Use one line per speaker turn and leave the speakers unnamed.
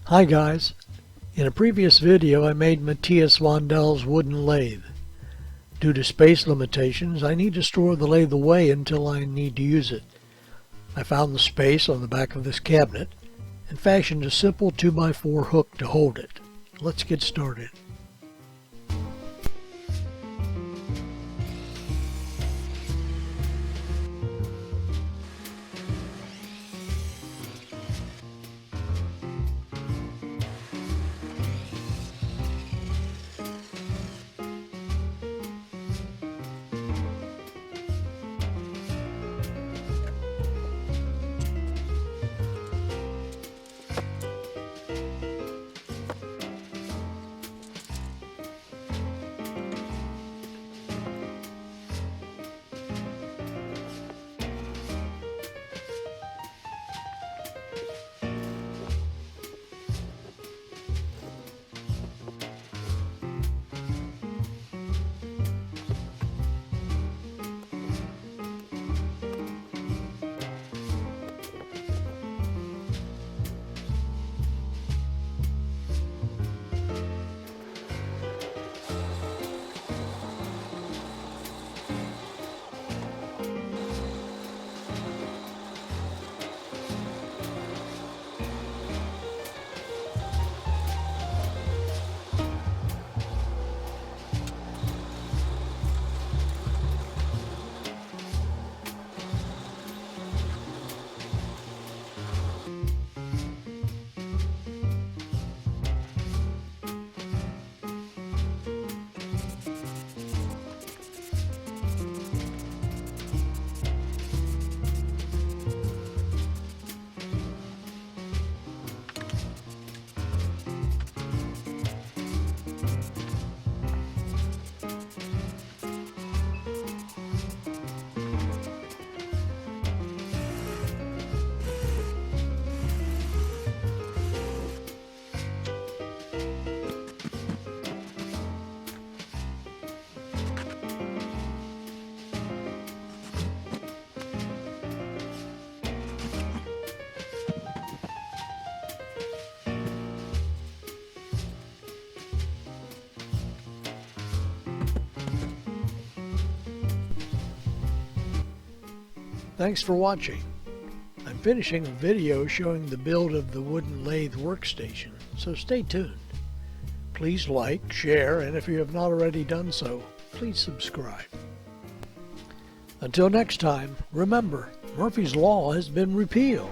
Hi guys, in a previous video I made Matthias Wandel's wooden lathe. Due to space limitations, I need to store the lathe away until I need to use it. I found the space on the back of this cabinet and fashioned a simple 2x4 hook to hold it. Let's get started. Thanks for watching. I'm finishing a video showing the build of the wooden lathe workstation, so stay tuned. Please like, share, and if you have not already done so, please subscribe. Until next time, remember, Murphy's Law has been repealed.